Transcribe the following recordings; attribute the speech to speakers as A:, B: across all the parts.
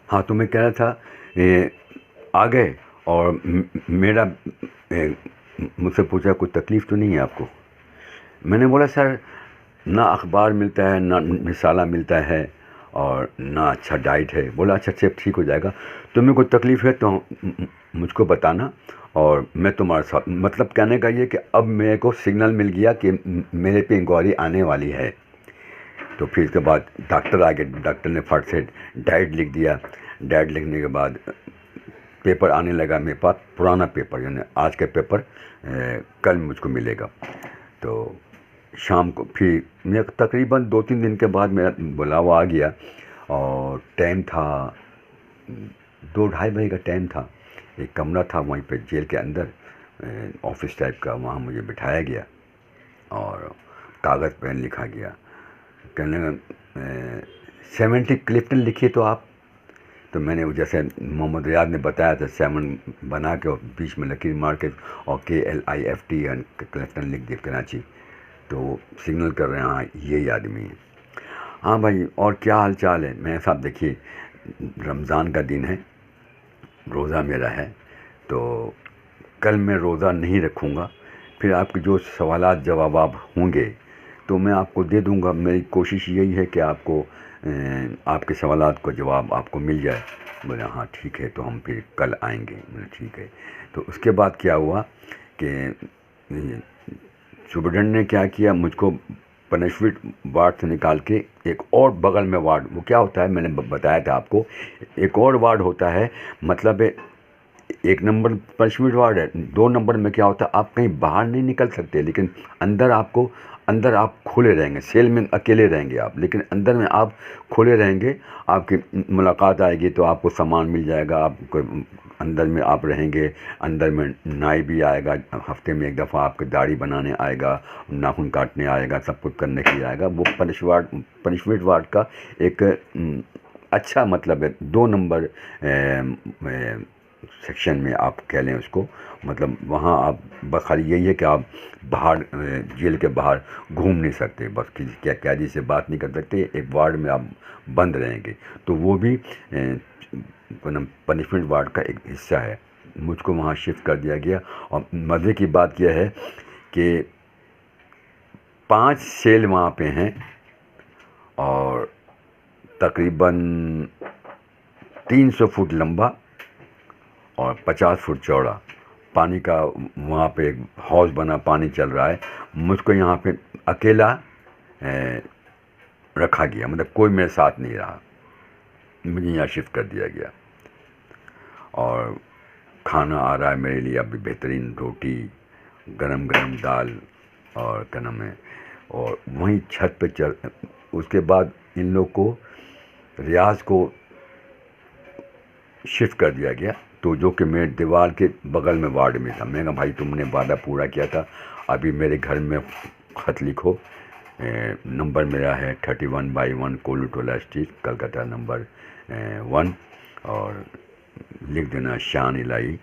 A: हाँ, तो मैं कह रहा था आ गए और मेरा मुझसे पूछा कोई तकलीफ़ तो नहीं है आपको? मैंने बोला सर ना अखबार मिलता है ना रिसाला मिलता है और ना अच्छा डाइट है। बोला अच्छा अच्छा ठीक हो जाएगा, तुम्हें कोई तकलीफ़ है तो मुझको बताना और मैं तुम्हारे साथ, मतलब कहने का ये कि अब मेरे को सिग्नल मिल गया कि मेरे पे इंक्वायरी आने वाली है। तो फिर इसके बाद डॉक्टर आ गए, डॉक्टर ने फट से डाइट लिख दिया। डाइट लिखने के बाद पेपर आने लगा मेरे पास, पुराना पेपर, यानी आज का पेपर कल मुझको मिलेगा। तो शाम को फिर मैं तकरीबन 2-3 दिन के बाद मेरा बुलावा आ गया और टाइम था 2-2:30 बजे का टाइम था। एक कमरा था वहीं पे जेल के अंदर, ऑफिस टाइप का, वहाँ मुझे बिठाया गया और कागज़ पेन लिखा गया। कहने लगा 70 क्लिफ्टन लिखिए तो आप। तो मैंने वो जैसे मोहम्मद रियाद ने बताया था 7 बना के और बीच में लकीर मार के और KLIFT क्लिफ्टन लिख दिया कराची। तो सिग्नल कर रहे हैं हाँ यही आदमी है। हाँ भाई, और क्या हाल चाल है? मैं साहब देखिए, रमज़ान का दिन है, रोज़ा मेरा है, तो कल मैं रोज़ा नहीं रखूँगा। फिर आपके जो सवालात जवाब होंगे तो मैं आपको दे दूँगा। मेरी कोशिश यही है कि आपको आपके सवालात का जवाब आपको मिल जाए। बोले हाँ ठीक है, तो हम फिर कल आएंगे। बोले ठीक है। तो उसके बाद क्या हुआ कि सुपरटेंडेंट ने क्या किया, मुझको पनिशमेंट वार्ड से निकाल के एक और बगल में वार्ड, वो क्या होता है मैंने बताया था आपको, एक और वार्ड होता है, मतलब 1 नंबर पनिशमेंट वार्ड है। 2 नंबर में क्या होता है, आप कहीं बाहर नहीं निकल सकते, लेकिन अंदर आप खुले रहेंगे। सेल में अकेले रहेंगे आप, लेकिन अंदर में आप खुले रहेंगे। आपकी मुलाकात आएगी तो आपको सामान मिल जाएगा, आपको अंदर में आप रहेंगे। अंदर में नाई भी आएगा, हफ्ते में 1 दफ़ा आपकी दाढ़ी बनाने आएगा, नाखून काटने आएगा, सब कुछ करने के लिए आएगा। वो पनिशमेंट वार्ड का एक अच्छा मतलब है। 2 नंबर सेक्शन में आप कह लें उसको, मतलब वहाँ आप बस खाली यही है कि आप बाहर जेल के बाहर घूम नहीं सकते, बस किसी क्या कैदी से बात नहीं कर सकते, एक वार्ड में आप बंद रहेंगे। तो वो भी पनिशमेंट वार्ड का एक हिस्सा है। मुझको वहाँ शिफ्ट कर दिया गया और मज़े की बात यह है कि 5 सेल वहाँ पे हैं और तकरीबन 300 फुट लंबा और 50 फुट चौड़ा। पानी का वहाँ पे एक हौज़ बना, पानी चल रहा है। मुझको यहाँ पे अकेला रखा गया, मतलब कोई मेरे साथ नहीं रहा, मुझे यहाँ शिफ्ट कर दिया गया। और खाना आ रहा है मेरे लिए अभी, बेहतरीन रोटी, गरम गरम दाल और क्या नाम है, और वहीं छत पे चल। उसके बाद इन लोग को रियाज को शिफ्ट कर दिया गया, तो जो कि मेरे दीवार के बगल में वार्ड में था। मैंने कहा भाई तुमने वादा पूरा किया था, अभी मेरे घर में ख़त लिखो। नंबर मेरा है 31/1 कोलूटोला स्ट्रीट, कलकत्ता नंबर 1, और लिख देना शान इलाही।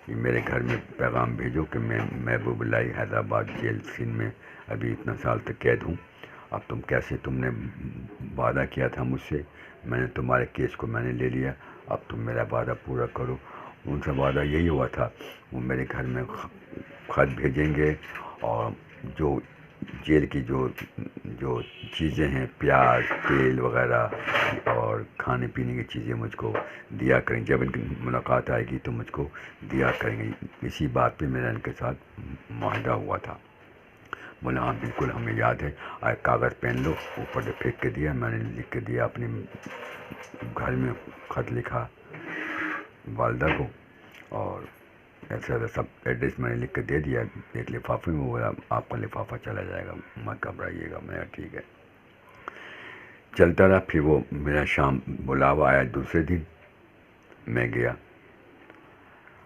A: मेरे घर में पैगाम भेजो कि मैं महबूब इलाही हैदराबाद जेल सिंध में अभी इतना साल तक कैद हूँ। अब तुम कैसे, तुमने वादा किया था मुझसे, मैंने तुम्हारे केस को मैंने ले लिया, अब तुम मेरा वादा पूरा करो। उनसे वादा यही हुआ था, वो मेरे घर में खत भेजेंगे और जो जेल की जो जो चीज़ें हैं, प्याज तेल वगैरह और खाने पीने की चीज़ें मुझको दिया करेंगे। जब इनकी मुलाकात आएगी तो मुझको दिया करेंगे। इसी बात पे मेरा इनके साथ माहिदा हुआ था। बोला हाँ बिल्कुल हमें याद है। आए कागज़ पेन लो, ऊपर से फेंक के दिया, मैंने लिख के दिया अपने घर में, ख़त लिखा वालदा को और ऐसा ऐसा सब एड्रेस मैंने लिख के दे दिया एक लिफाफे में। बोला आपका लिफाफा चला जाएगा, मत घबराइएगा। मैं ठीक है। चलता रहा। फिर वो मेरा शाम बुलावा आया, दूसरे दिन मैं गया।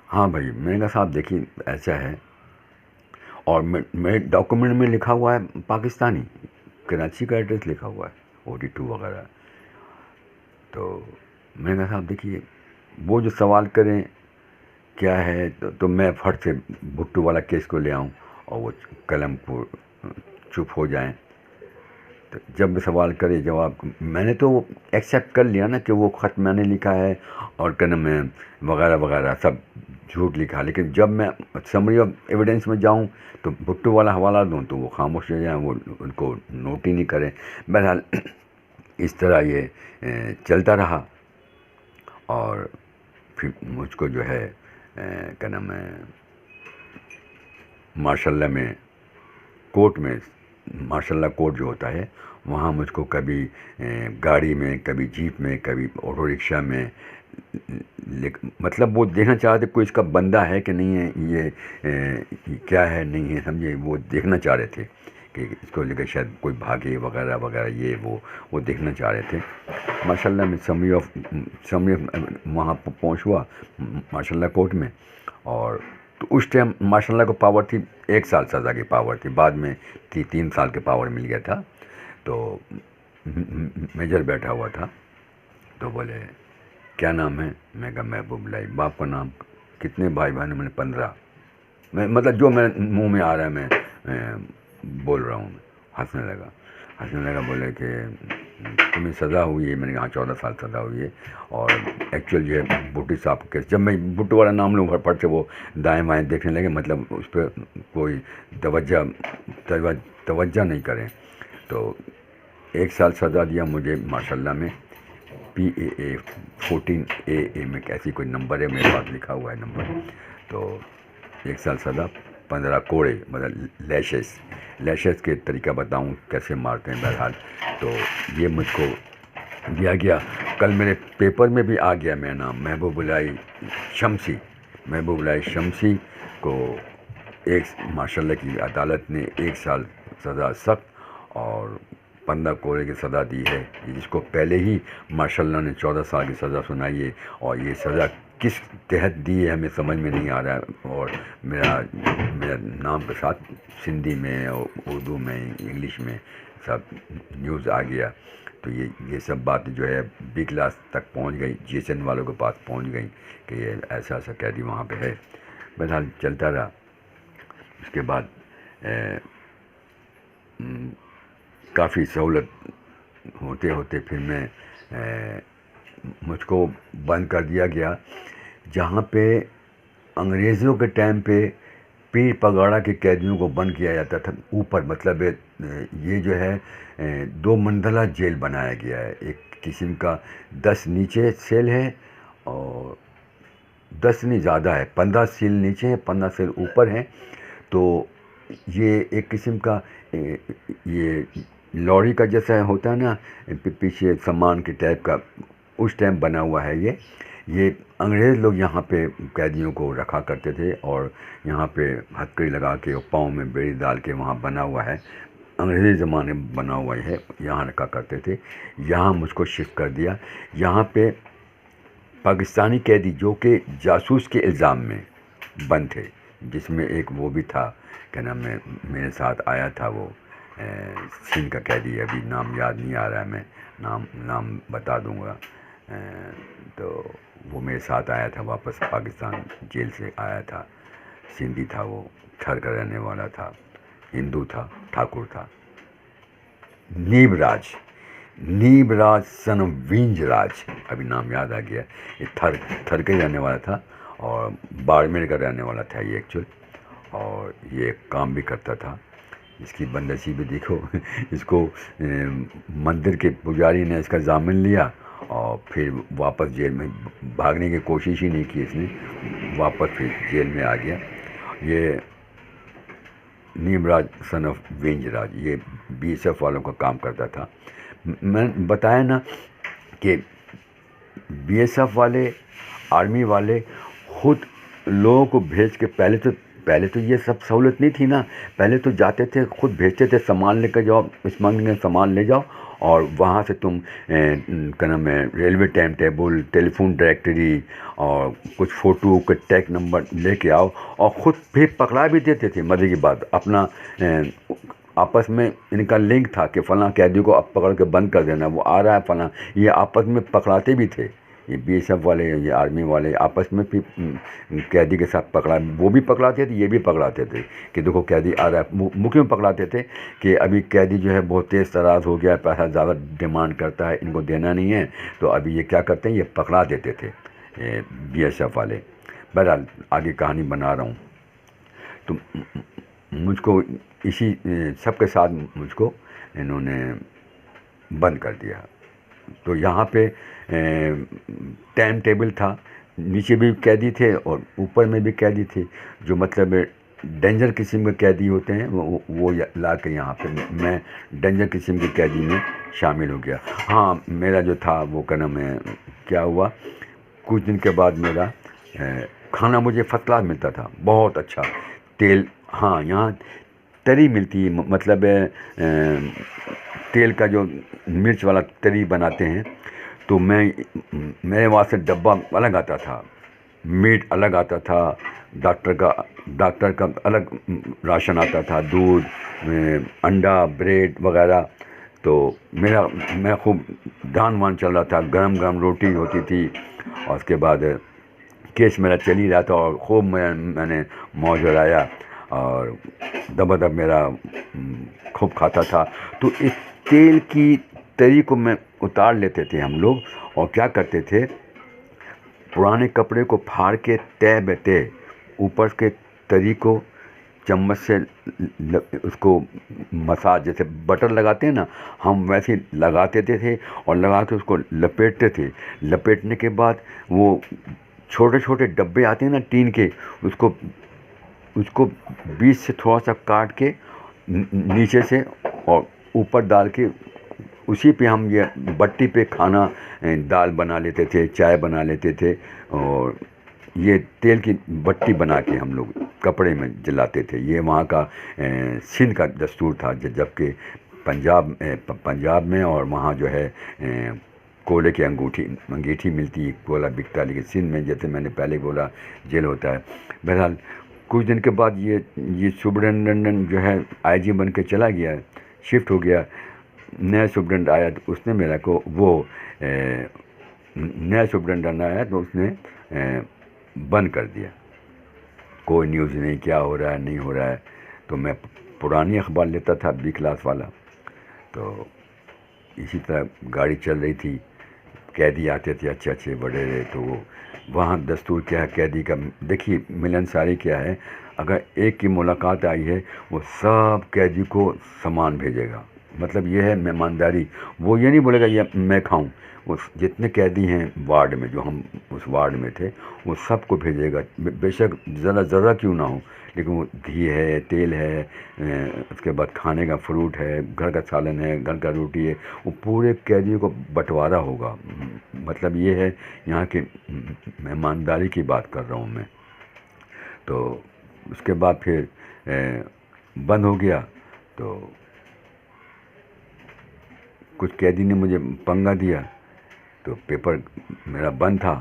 A: हाँ भाई, मैंने कहा साहब देखिए ऐसा है, और मेरे डॉक्यूमेंट में लिखा हुआ है पाकिस्तानी, कराची का एड्रेस लिखा हुआ है, OD2 वगैरह। तो मैंने कहा साहब देखिए, वो जो सवाल करें क्या है तो मैं फट से भुट्टू वाला केस को ले आऊँ और वो कलम को चुप हो जाएं। तो जब सवाल करे जवाब, मैंने तो एक्सेप्ट कर लिया ना कि वो ख़त मैंने लिखा है और क्या नाम है वगैरह वगैरह सब झूठ लिखा। लेकिन जब मैं समरी ऑफ एविडेंस में जाऊं तो भुट्टो वाला हवाला दूं तो वो खामोश हो जाएं, वो उनको नोट ही नहीं करें। बहरहाल इस तरह ये चलता रहा और फिर मुझको जो है क्या नाम है माशाल्लाह में कोर्ट में, माशाल्लाह कोर्ट जो होता है वहाँ मुझको कभी गाड़ी में, कभी जीप में, कभी ऑटो रिक्शा में मतलब वो देखना चाहते कोई इसका बंदा है कि नहीं है, ये क्या है नहीं है, समझे, वो देखना चाह रहे थे कि इसको लेकर शायद कोई भागे वगैरह वगैरह, ये वो देखना चाह रहे थे। माशाल्लाह में समरी वहाँ पहुँच हुआ माशाल्लाह कोर्ट में। और तो उस टाइम माशाल्लाह को पावर थी 1 साल सज़ा की पावर थी, बाद में 3 साल के पावर मिल गया था। तो मेजर बैठा हुआ था तो बोले क्या नाम है, मैं कहा महबूब लाई। बाप का नाम, कितने भाई बहन, मैंने 15। मैं मतलब जो मेरे मुंह में आ रहा है मैं बोल रहा हूँ। हंसने लगा बोले कि तुम्हें सज़ा हुई है। मैंने कहा 14 साल सज़ा हुई है। और एक्चुअल जो है भुट्टो साहब के, जब मैं भुट्टो वाला नाम लूँ फट से वो दाएं बाएं देखने लगे, मतलब उस पर कोई तवज्जो नहीं करें। तो 1 साल सज़ा दिया मुझे माशाल्लाह में। PAA 14AA में कैसी कोई नंबर है, मेरे पास लिखा हुआ है नंबर। तो 1 साल सज़ा, 15 कोड़े, मतलब लैशेस के तरीका बताऊं कैसे मारते हैं। बहरहाल तो ये मुझको दिया गया। कल मेरे पेपर में भी आ गया मेरा नाम, महबूब लाई शमसी को माशाल्लाह की अदालत ने 1 साल सज़ा सख्त और 15 कोड़े की सज़ा दी है, जिसको पहले ही माशाल्लाह ने 14 साल की सज़ा सुनाई है। और ये सज़ा किस तहत दी है हमें समझ में नहीं आ रहा है। और मेरा नाम के साथ सिंधी में और उर्दू में, इंग्लिश में सब न्यूज़ आ गया। तो ये सब बात जो है बी क्लास तक पहुंच गई, GSN वालों के पास पहुंच गई कि ये ऐसा कैदी वहाँ पे है। बहरहाल चलता रहा। उसके बाद काफ़ी सहूलत होते होते फिर मैं मुझको बंद कर दिया गया। जहाँ पे अंग्रेज़ों के टाइम पे पीर पगाड़ा के कैदियों को बंद किया जाता था ऊपर, मतलब ये जो है 2 मंजिला जेल बनाया गया है। एक किस्म का 10 नीचे सेल है और 10 नहीं ज़्यादा है, 15 सेल नीचे है, 15 सेल ऊपर है। तो ये एक किस्म का ये लॉरी का जैसा होता है ना, पीछे सामान के टाइप का, उस टाइम बना हुआ है ये अंग्रेज़ लोग यहाँ पे कैदियों को रखा करते थे। और यहाँ पे हथकड़ी लगा के और पाँव में बेड़ी डाल के वहाँ बना हुआ है, अंग्रेज़ी ज़माने में बना हुआ है, यहाँ रखा करते थे। यहाँ मुझको शिफ्ट कर दिया। यहाँ पे पाकिस्तानी कैदी जो कि जासूस के इल्ज़ाम में बंद थे, जिसमें एक वो भी था, क्या नाम है, मेरे साथ आया था वो सिंध का कैदी, अभी नाम याद नहीं आ रहा है, मैं नाम बता दूंगा। तो वो मेरे साथ आया था, वापस पाकिस्तान जेल से आया था। सिंधी था वो, थर का रहने वाला था, हिंदू था, ठाकुर था। नीबराज सन ऑफ विंजराज, अभी नाम याद आ गया। ये थर का ही रहने वाला था और बाड़मेर का रहने वाला था ये एक्चुअल। और ये काम भी करता था। इसकी बदनसीबी भी देखो इसको मंदिर के पुजारी ने इसका जामिन लिया और फिर वापस जेल में, भागने की कोशिश ही नहीं की इसने, वापस फिर जेल में आ गया। ये नीमराज सन ऑफ विंजराज ये BSF वालों का काम करता था। मैं बताया ना कि BSF वाले, आर्मी वाले खुद लोगों को भेज के, पहले तो ये सब सहूलत नहीं थी ना। पहले तो जाते थे, खुद भेजते थे, सामान लेकर जाओ, स्मगलिंग सामान ले जाओ और वहाँ से तुम क्या नाम है, railway time table, telephone directory और कुछ फ़ोटो के टैग नंबर लेके आओ और ख़ुद फिर पकड़ा भी देते थे। मज़े की बात, अपना आपस में इनका लिंक था कि फ़लाँ कैदी को अब पकड़ के बंद कर देना, वो आ रहा है फ़लाँ, ये आपस में पकड़ाते भी थे। ये बीएसएफ वाले, ये आर्मी वाले आपस में भी कैदी के साथ पकड़ा, वो भी पकड़ाते थे, ये भी पकड़ाते थे कि देखो कैदी आ रहा है। मुख्य में पकड़ाते थे कि अभी कैदी जो है बहुत तेज़ तराज हो गया, पैसा ज़्यादा डिमांड करता है, इनको देना नहीं है, तो अभी ये क्या करते हैं, ये पकड़ा देते थे बीएसएफ वाले। बहरहाल आगे कहानी बना रहा हूँ। तो मुझको इसी सबके साथ मुझको इन्होंने बंद कर दिया। तो यहाँ पे टाइम टेबल था, नीचे भी कैदी थे और ऊपर में भी कैदी थे, जो मतलब डेंजर किस्म के कैदी होते हैं वो ला के यहाँ पे मैं डेंजर किस्म के कैदी में शामिल हो गया। हाँ, मेरा जो था वो क्या नाम है, क्या हुआ, कुछ दिन के बाद मेरा खाना मुझे फर्स्ट क्लास मिलता था, बहुत अच्छा तेल। हाँ, यहाँ तरी मिलती है, मतलब तेल का जो मिर्च वाला तरी बनाते हैं, तो मेरे वहाँ से डब्बा अलग आता था, मीट अलग आता था, डॉक्टर का अलग राशन आता था, दूध, अंडा, ब्रेड वगैरह। तो मैं खूब दान वान चल रहा था, गरम गरम रोटी होती थी, और उसके बाद केस मेरा चल ही रहा था और खूब मैंने मौज उड़ाया और दबादब मेरा खूब खाता था। तो इस तेल की तरी को मैं उतार लेते थे हम लोग, और क्या करते थे, पुराने कपड़े को फाड़ के तय बेते ऊपर के तरी को चम्मच से उसको मसाज, जैसे बटर लगाते हैं ना, हम वैसे लगाते थे और लगा के उसको लपेटते थे। लपेटने के बाद वो छोटे छोटे डब्बे आते हैं ना टीन के, उसको बीच से थोड़ा सा काट के नीचे से और ऊपर डाल के उसी पे हम ये बट्टी पे खाना, दाल बना लेते थे, चाय बना लेते थे, और ये तेल की बट्टी बना के हम लोग कपड़े में जलाते थे। ये वहाँ का सिंध का दस्तूर था, जबकि पंजाब में और वहाँ जो है कोयले की अंगीठी मिलती, कोयला बिकता, लेकिन सिंध में जैसे मैंने पहले बोला जेल होता है। बहरहाल कुछ दिन के बाद ये सुपरिटेंडेंट जो है आईजी बन के चला गया, शिफ्ट हो गया। नया सुपरिटेंडेंट आया तो उसने मेरा को नया सुपरिटेंडेंट आया तो उसने बंद कर दिया, कोई न्यूज़ नहीं, क्या हो रहा है नहीं हो रहा है। तो मैं पुरानी अखबार लेता था, बी क्लास वाला, तो इसी तरह गाड़ी चल रही थी, कैदी आते थे अच्छे अच्छे बड़े रहे, तो वहाँ दस्तूर क्या है कैदी का, देखिए मिलनसारी क्या है, अगर एक की मुलाकात आई है वो सब कैदी को सामान भेजेगा, मतलब ये है मेहमानदारी। वो ये नहीं बोलेगा ये मैं खाऊं, वो जितने कैदी हैं वार्ड में, जो हम उस वार्ड में थे, वो सबको भेजेगा, बेशक ज़रा क्यों ना हो, लेकिन वो घी है, तेल है, उसके बाद खाने का फ्रूट है, घर का सालन है, घर का रोटी है, वो पूरे कैदियों को बंटवारा होगा। मतलब ये है यहाँ की मेहमानदारी की बात कर रहा हूँ मैं। तो उसके बाद फिर बंद हो गया, तो कुछ कैदी ने मुझे पंगा दिया, तो पेपर मेरा बंद था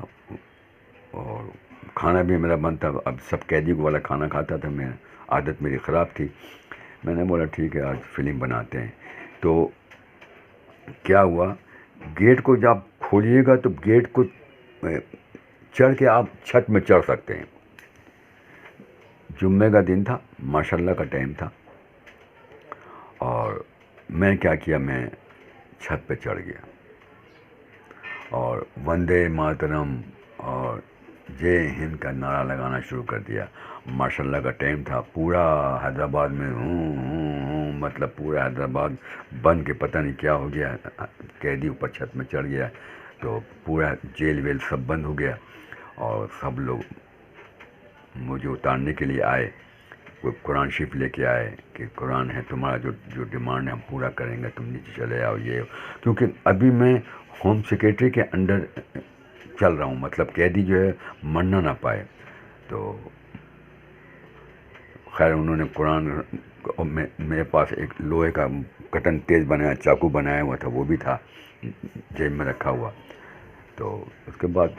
A: और खाना भी मेरा बंद था। अब सब कैदी वाला खाना खाता था मैं, आदत मेरी ख़राब थी। मैंने बोला ठीक है आज फिल्म बनाते हैं। तो क्या हुआ, गेट को जब आप खोलिएगा तो गेट को चढ़ के आप छत में चढ़ सकते हैं। जुम्मे का दिन था, माशाल्लाह का टाइम था, और मैं क्या किया, मैं छत पे चढ़ गया और वंदे मातरम और जय हिंद का नारा लगाना शुरू कर दिया। माशाल्लाह का टाइम था, पूरा हैदराबाद में मतलब पूरा हैदराबाद बंद के पता नहीं क्या हो गया, कैदी ऊपर छत में चढ़ गया, तो पूरा जेल वेल सब बंद हो गया और सब लोग मुझे उतारने के लिए आए। कोई कुरान शरीफ लेके आए कि कुरान है तुम्हारा, जो डिमांड है हम पूरा करेंगे, तुम नीचे चले आओ ये। क्योंकि अभी मैं होम सेक्रेटरी के अंडर चल रहा हूँ, मतलब कैदी जो है मरना ना पाए। तो खैर उन्होंने कुरान, और मेरे पास एक लोहे का कटन तेज़ बनाया चाकू बनाया हुआ था, वो भी था जेब में रखा हुआ। तो उसके बाद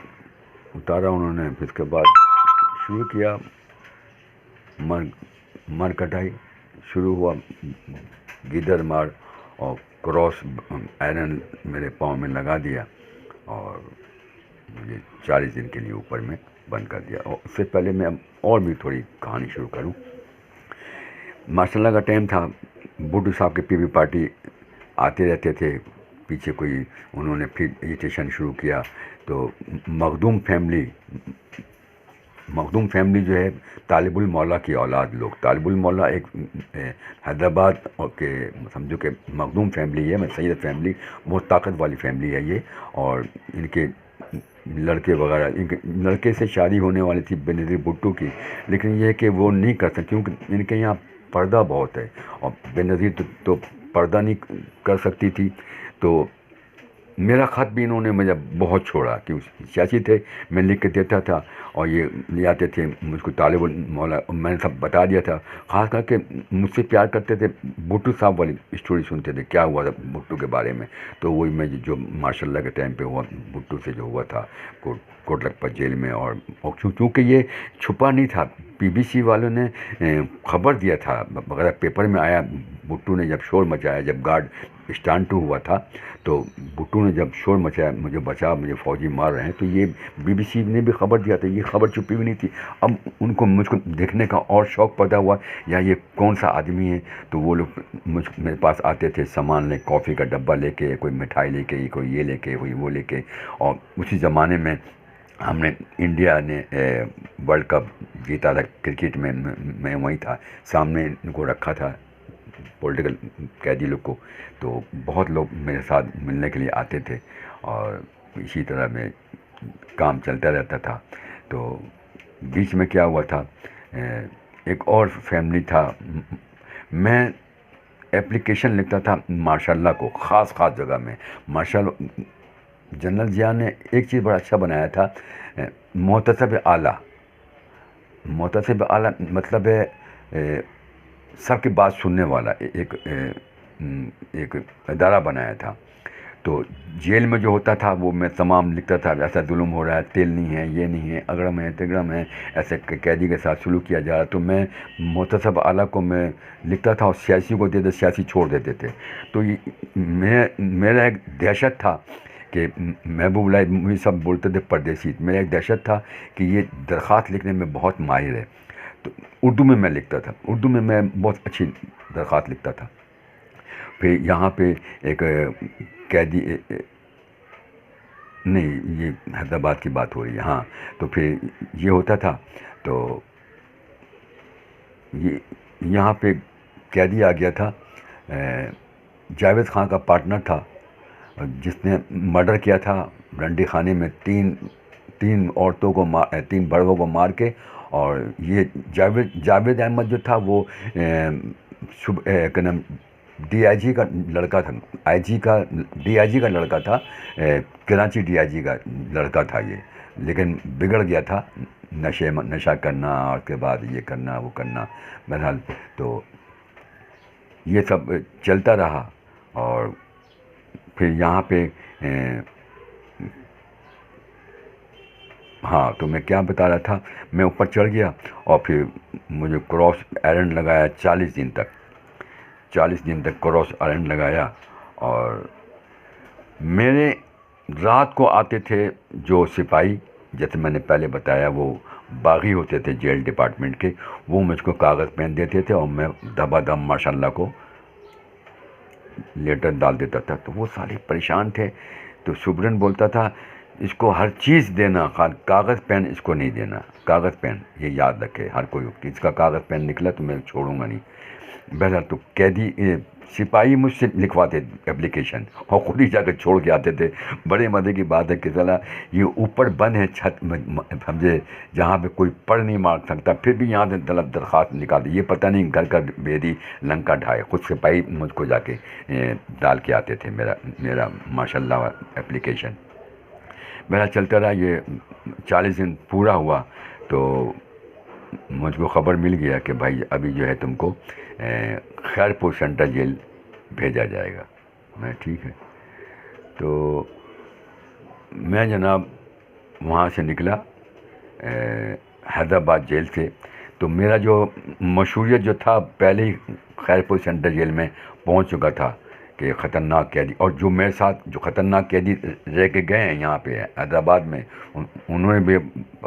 A: उतारा उन्होंने, फिर उसके बाद शुरू किया मर कटाई शुरू हुआ, गिदर मार और क्रॉस आयरन मेरे पाँव में लगा दिया और मुझे 40 दिन के लिए ऊपर में बंद कर दिया। और उससे पहले मैं और भी थोड़ी कहानी शुरू करूं। माशाल्लाह का टाइम था, भुट्टो साहब के पीपी पार्टी आते रहते थे, पीछे कोई उन्होंने फिर एजिटेशन शुरू किया। तो मखदूम फैमिली जो है तालिबुल मौला की औलाद लोग। तालिबुल मौला एक हैदराबाद के समझो कि मखदूम फैमिली है, मैं सैयद फैमिली, बहुत ताकत वाली फैमिली है ये। और इनके लड़के वगैरह, इनके लड़के से शादी होने वाली थी बेनज़ीर भुट्टो की, लेकिन ये है कि वो नहीं कर सकते क्योंकि इनके यहाँ पर्दा बहुत है और बेनज़ीर तो पर्दा नहीं कर सकती थी। तो मेरा ख़त भी इन्होंने मुझे बहुत छोड़ा कि सियासी थे, मैं लिख के देता था और ये ले आते थे मुझको तालिबुल मौला, मैंने सब बता दिया था। ख़ास करके मुझसे प्यार करते थे, भुट्टो साहब वाली स्टोरी सुनते थे, क्या हुआ था भुट्टो के बारे में। तो वही मैं जो माशाल्लाह के टाइम पे हुआ भुट्टो से जो हुआ था कोट लखपत जेल में। और चूँकि ये छुपा नहीं था, बीबीसी वालों ने खबर दिया था वगैरह, पेपर में आया। भुट्टो ने जब शोर मचाया, जब गार्ड स्टैंड टू हुआ था, तो भुट्टो ने जब शोर मचाया मुझे बचा, मुझे फ़ौजी मार रहे हैं, तो ये बीबीसी ने भी खबर दिया था, ये खबर छुपी हुई नहीं थी। अब उनको मुझको देखने का और शौक़ पैदा हुआ, या ये कौन सा आदमी है। तो वो लोग मेरे पास आते थे सामान ले, कॉफ़ी का डब्बा लेके, कोई मिठाई लेके, कोई ये लेके, कोई वो लेके। और उसी ज़माने में हमने इंडिया ने वर्ल्ड कप जीता था क्रिकेट में, मैं वहीं था, सामने इनको रखा था पॉलिटिकल कैदी लोग को। तो बहुत लोग मेरे साथ मिलने के लिए आते थे और इसी तरह में काम चलता रहता था। तो बीच में क्या हुआ था, एक और फैमिली था, मैं एप्लीकेशन लिखता था माशाल्लाह को, ख़ास जगह में माशाल्लाह। जनरल जिया ने एक चीज़ बड़ा अच्छा बनाया था, मोहतसब आला। मोहतसब आला मतलब है सबकी बात सुनने वाला एक अदारा बनाया था। तो जेल में जो होता था वो मैं तमाम लिखता था, ऐसा जुल्म हो रहा है, तेल नहीं है, ये नहीं है, अगड़म है, तिगड़म है, ऐसे कैदी के साथ सलूक किया जा रहा। तो मैं मोहतसब आला को मैं लिखता था और सियासी को देते, सियासी छोड़ देते थे। तो मेरा एक दहशत था कि महबूब लाई मुझे सब बोलते थे परदेसी, मेरा एक दहशत था कि ये दरख्वास्त लिखने में बहुत माहिर है। तो उर्दू में मैं लिखता था, उर्दू में मैं बहुत अच्छी दरख्वास्त लिखता था। फिर यहाँ पे एक कैदी, नहीं ये हैदराबाद की बात हो रही है, हाँ। तो फिर ये होता था, तो ये यहाँ पे कैदी आ गया था, जावेद खान का पार्टनर था जिसने मर्डर किया था रंडी खाने में, तीन औरतों को मार, 3 बड़ों को मार के। और ये जावेद अहमद जो था वो क्या नाम, डीआईजी का लड़का था, डीआईजी का लड़का था, कराची डीआईजी का लड़का था ये। लेकिन बिगड़ गया था, नशा करना और उसके बाद ये करना वो करना, बहरहाल तो ये सब चलता रहा। और फिर यहाँ पे हाँ, तो मैं क्या बता रहा था, मैं ऊपर चढ़ गया और फिर मुझे क्रॉस आयरन लगाया 40 दिन तक, 40 दिन तक क्रॉस आयरन लगाया। और मेरे रात को आते थे जो सिपाही, जैसे मैंने पहले बताया, वो बागी होते थे जेल डिपार्टमेंट के, वो मुझको कागज़ पेन देते थे और मैं दबादम माशाल्लाह को लेटर डाल देता था। तो वो सारे परेशान थे। तो सुब्रन बोलता था इसको हर चीज़ देना, कागज़ पेन इसको नहीं देना, कागज़ पेन ये याद रखे हर कोई, इसका कागज़ पेन निकला तो मैं छोड़ूंगा नहीं। बहरहाल तो कैदी सिपाही मुझसे लिखवाते एप्लीकेशन और खुद ही जाकर छोड़ के आते थे। बड़े मज़े की बात है कि साला ये ऊपर बंद है छत समझे, जहाँ पे कोई पढ़ नहीं मार सकता, फिर भी यहाँ से दरख्वास्त निकालते, ये पता नहीं घर का बेदी लंका ढाए, खुद सिपाही मुझको जाके डाल के आते थे मेरा माशाल्लाह एप्लीकेशन। मेरा चलता रहा, ये 40 दिन पूरा हुआ तो मुझको ख़बर मिल गया कि भाई अभी जो है तुमको खैरपुर सेंट्रल जेल भेजा जाएगा। मैं ठीक है। तो मैं जनाब वहाँ से निकला हैदराबाद जेल से। तो मेरा जो मशहूरियत जो था पहले ही खैरपुर सेंट्रल जेल में पहुँच चुका था कि ख़तरनाक कैदी, और जो मेरे साथ जो ख़तरनाक कैदी रह के गए हैं यहाँ पे हैदराबाद में, उन्होंने भी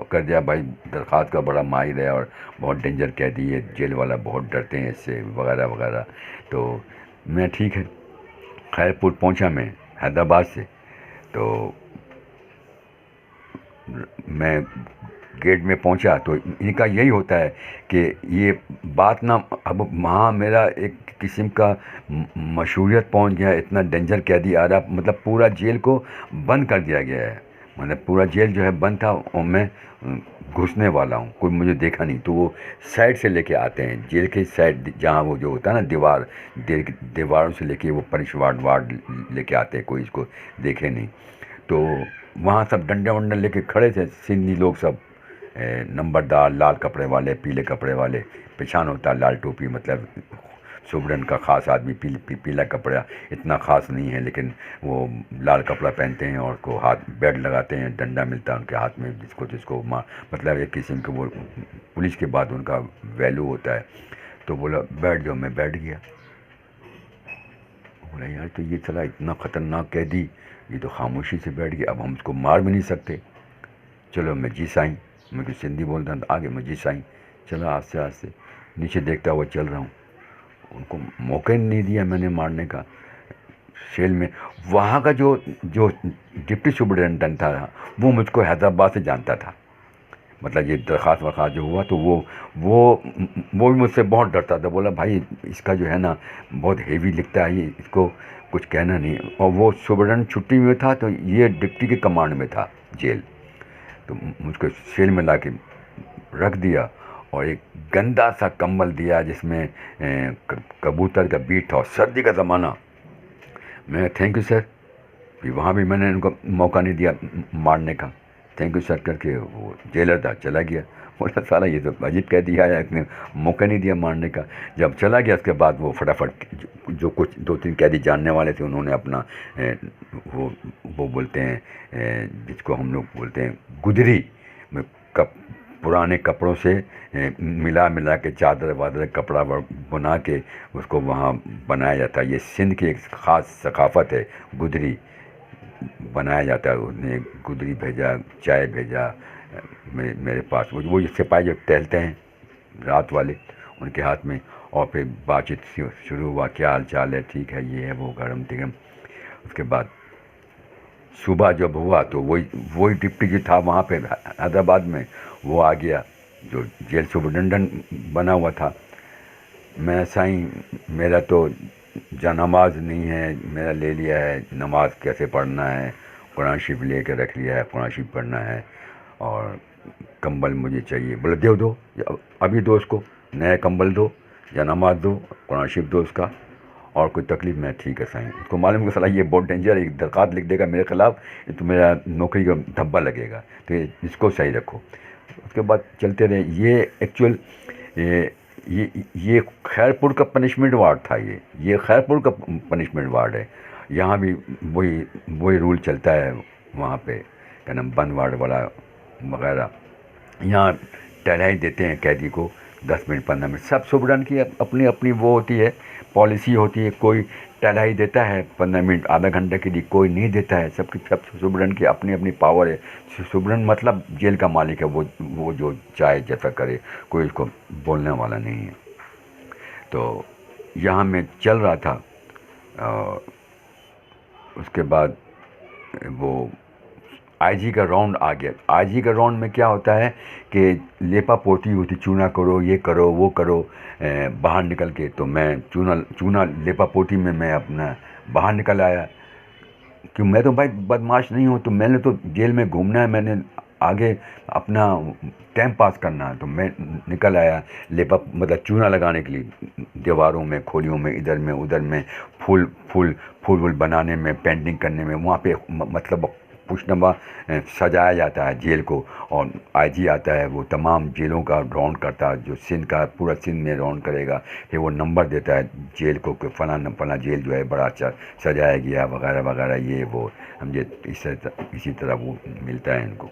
A: कर दिया भाई दरख्वास्त का बड़ा माहिर है और बहुत डेंजर कैदी है, जेल वाला बहुत डरते हैं इससे वगैरह वगैरह। तो मैं ठीक है, खैरपुर पहुँचा मैं हैदराबाद से। तो मैं गेट में पहुंचा तो इनका यही होता है कि ये बात ना, अब वहाँ मेरा एक किस्म का मशहूरियत पहुंच गया, इतना डेंजर कैदी आ रहा, मतलब पूरा जेल को बंद कर दिया गया है, मतलब पूरा जेल जो है बंद था और मैं घुसने वाला हूँ, कोई मुझे देखा नहीं। तो वो साइड से लेके आते हैं, जेल के साइड जहाँ वो जो होता है ना दीवार, दीवारों से लेके वो पनिश वार्ड लेके आते हैं, कोई इसको देखे नहीं। तो वहाँ सब डंडे वंडे लेके खड़े थे सिंधी लोग सब, नंबरदार, लाल कपड़े वाले, पीले कपड़े वाले, पहचान होता है लाल टोपी, मतलब सुबरन का ख़ास आदमी, पीला कपड़ा इतना ख़ास नहीं है, लेकिन वो लाल कपड़ा पहनते हैं और को हाथ बेल्ट लगाते हैं, डंडा मिलता है उनके हाथ में, जिसको जिसको मतलब एक किस्म के वो पुलिस के बाद उनका वैल्यू होता है। तो बोला बैठ जाओ, मैं बैठ गया। बोला यार तो ये चला इतना ख़तरनाक कैदी, ये तो खामोशी से बैठ गया, अब हम उसको मार भी नहीं सकते। चलो मैं जी साईं, मैं कुछ सिंधी बोलता था, आगे मैं जी साईं चला, आस्ते आस्ते नीचे देखता हुआ चल रहा हूँ। उनको मौका ही नहीं दिया मैंने मारने का। सेल में वहाँ का जो जो डिप्टी सुपरिटेंडेंट था वो मुझको हैदराबाद से जानता था, मतलब ये दरख्वास्त वरख्वास्त जो हुआ तो वो भी मुझसे बहुत डरता था। बोला भाई इसका जो है ना बहुत हेवी लिखता है, ये इसको कुछ कहना नहीं। और वो सुपरिटेंडेंट छुट्टी में था तो ये डिप्टी के कमांड में था जेल। तो मुझको सेल में ला के रख दिया और एक गंदा सा कंबल दिया जिसमें कबूतर का बीट था और सर्दी का ज़माना। मैं थैंक यू सर, फिर वहाँ भी मैंने इनको मौका नहीं दिया मारने का, थैंक यू सर करके वो जेलर था चला गया। बोला साला ये तो अजीब कह दिया है, इसने मौका नहीं दिया मारने का। जब चला गया उसके बाद वो फटाफट जो कुछ 2-3 कैदी जानने वाले थे उन्होंने अपना वो बोलते हैं जिसको हम लोग बोलते हैं गुदरी में पुराने कपड़ों से मिला के चादर वादर कपड़ा बना के उसको वहाँ बनाया जाता है। ये सिंध की एक ख़ास सकाफ़त है, गुदरी बनाया जाता है। उसने गुदरी भेजा, चाय भेजा मेरे पास, वो सिपाही जो टहलते हैं रात वाले उनके हाथ में, और फिर बातचीत शुरू हुआ, क्या हाल चाल है, ठीक है, ये है वो, गरम तिगरम। उसके बाद सुबह जब हुआ तो वही डिप्टी जो था वहाँ पे हैदराबाद में वो आ गया जो जेल सुपरिटेंडेंट बना हुआ था। मैं साईं मेरा तो नमाज नहीं है, मेरा ले लिया है, नमाज कैसे पढ़ना है, कुरान शरीफ ले कर रख लिया है, कुरान शरीफ पढ़ना है और कंबल मुझे चाहिए। बोले दो अभी दो उसको, नया कंबल दो या नमाज दो, कुरान शरीफ दो उसका, और कोई तकलीफ़ मैं ठीक है साईं। उसको मालूम कि साला ये बहुत डेंजर है, एक दरख्वास्त लिख देगा मेरे ख़िलाफ़, तो मेरा नौकरी का धब्बा लगेगा, तो इसको सही रखो। उसके बाद चलते रहे। ये एक्चुअल ये खैरपुर का पनिशमेंट वार्ड था, ये खैरपुर का पनिशमेंट वार्ड है। यहाँ भी वही रूल चलता है वहाँ पे, क्या नाम, बंद वार्ड वाला वगैरह। यहाँ टहलाई देते हैं कैदी को 10 मिनट 15 मिनट, सब सुपरडेंट की अपनी अपनी वो होती है, पॉलिसी होती है। कोई टहलाई देता है 15 मिनट आधा घंटे के लिए, कोई नहीं देता है। सब सुपरडेंट की अपनी अपनी पावर है। सुपरडेंट मतलब जेल का मालिक है, वो जो चाहे जैसा करे, कोई उसको बोलने वाला नहीं है। तो यहाँ मैं चल रहा था और उसके बाद वो आईजी का राउंड आ गया। आईजी का राउंड में क्या होता है कि लेपा पोती होती, चूना करो, ये करो, वो करो, बाहर निकल के। तो मैं चूना लेपा पोती में मैं अपना बाहर निकल आया, कि मैं तो भाई बदमाश नहीं हूँ, तो मैंने तो जेल में घूमना है, मैंने आगे अपना टाइम पास करना है। तो मैं निकल आया लेपा मतलब चूना लगाने के लिए, दीवारों में, खोलियों में, इधर में उधर में, फूल बनाने में, पेंटिंग करने में। वहाँ पे मतलब पुशनमा सजाया जाता है जेल को, और आईजी आता है, वो तमाम जेलों का राउंड करता है, जो सिंध का पूरा सिंध में राउंड करेगा। फिर वो नंबर देता है जेल को कि फला जेल जो है बड़ा अच्छा सजाया गया वगैरह वगैरह, ये वो समझे। इसी तरह वो मिलता है इनको।